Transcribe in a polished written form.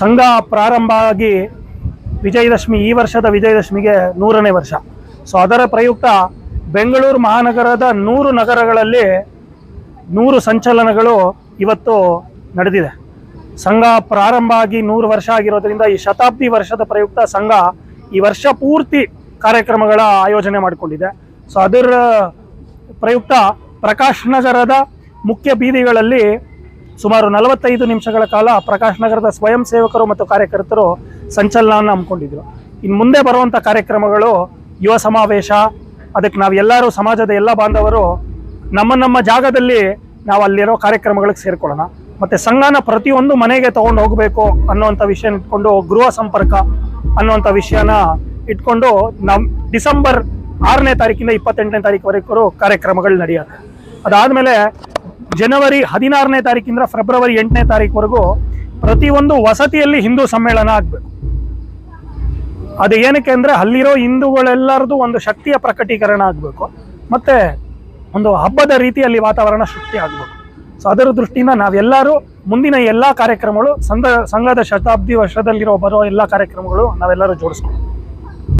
ಸಂಘ ಪ್ರಾರಂಭ ಆಗಿ ವಿಜಯದಶಮಿ, ಈ ವರ್ಷದ ವಿಜಯದಶಮಿಗೆ 100ನೇ ವರ್ಷ. ಸೊ ಅದರ ಪ್ರಯುಕ್ತ ಬೆಂಗಳೂರು ಮಹಾನಗರದ 100 ನಗರಗಳಲ್ಲಿ 100 ಸಂಚಲನಗಳು ಇವತ್ತು ನಡೆದಿದೆ. ಸಂಘ ಪ್ರಾರಂಭ ಆಗಿ 100 ವರ್ಷ ಆಗಿರೋದ್ರಿಂದ ಈ ಶತಾಬ್ದಿ ವರ್ಷದ ಪ್ರಯುಕ್ತ ಸಂಘ ಈ ವರ್ಷ ಪೂರ್ತಿ ಕಾರ್ಯಕ್ರಮಗಳ ಆಯೋಜನೆ ಮಾಡಿಕೊಂಡಿದೆ. ಸೊ ಅದರ ಪ್ರಯುಕ್ತ ಪ್ರಕಾಶ್ ನಗರದ ಮುಖ್ಯ ಬೀದಿಗಳಲ್ಲಿ ಸುಮಾರು 45 ನಿಮಿಷಗಳ ಕಾಲ ಪ್ರಕಾಶ್ ನಗರದ ಸ್ವಯಂ ಸೇವಕರು ಮತ್ತು ಕಾರ್ಯಕರ್ತರು ಸಂಚಲನವನ್ನು ಹಮ್ಮಿಕೊಂಡಿದ್ರು. ಇನ್ನು ಮುಂದೆ ಬರುವಂಥ ಕಾರ್ಯಕ್ರಮಗಳು ಯುವ ಸಮಾವೇಶ. ಅದಕ್ಕೆ ನಾವು ಎಲ್ಲರೂ, ಸಮಾಜದ ಎಲ್ಲ ಬಾಂಧವರು ನಮ್ಮ ಜಾಗದಲ್ಲಿ ನಾವು ಅಲ್ಲಿರೋ ಕಾರ್ಯಕ್ರಮಗಳಿಗೆ ಸೇರಿಕೊಳ್ಳೋಣ. ಮತ್ತು ಸಂಘನ ಪ್ರತಿಯೊಂದು ಮನೆಗೆ ತೊಗೊಂಡು ಹೋಗಬೇಕು ಅನ್ನೋವಂಥ ವಿಷಯ ಇಟ್ಕೊಂಡು ಗೃಹ ಸಂಪರ್ಕ ಅನ್ನುವಂಥ ವಿಷಯನ ಇಟ್ಕೊಂಡು ಡಿಸೆಂಬರ್ 6ನೇ ತಾರೀಕಿಂದ 28ನೇ ತಾರೀಕುವರೆಗೂ ಕಾರ್ಯಕ್ರಮಗಳು ನಡೆಯುತ್ತೆ. ಅದಾದಮೇಲೆ ಜನವರಿ 16ನೇ ತಾರೀಕಿಂದ ಫೆಬ್ರವರಿ 8ನೇ ತಾರೀಕುವರೆಗೂ ಪ್ರತಿಯೊಂದು ವಸತಿಯಲ್ಲಿ ಹಿಂದೂ ಸಮ್ಮೇಳನ ಆಗಬೇಕು. ಅದು ಏನಕ್ಕೆ ಅಂದರೆ ಅಲ್ಲಿರೋ ಹಿಂದೂಗಳೆಲ್ಲರದು ಒಂದು ಶಕ್ತಿಯ ಪ್ರಕಟೀಕರಣ ಆಗಬೇಕು, ಮತ್ತು ಒಂದು ಹಬ್ಬದ ರೀತಿಯಲ್ಲಿ ವಾತಾವರಣ ಸೃಷ್ಟಿ ಆಗಬೇಕು. ಸೊ ಅದರ ದೃಷ್ಟಿಯಿಂದ ನಾವೆಲ್ಲರೂ ಮುಂದಿನ ಎಲ್ಲ ಕಾರ್ಯಕ್ರಮಗಳು ಸಂಘದ ಶತಾಬ್ದಿ ವರ್ಷದಲ್ಲಿರೋ ಬರೋ ಎಲ್ಲ ಕಾರ್ಯಕ್ರಮಗಳು ನಾವೆಲ್ಲರೂ ಜೋಡಿಸ್ಕೊಂಡು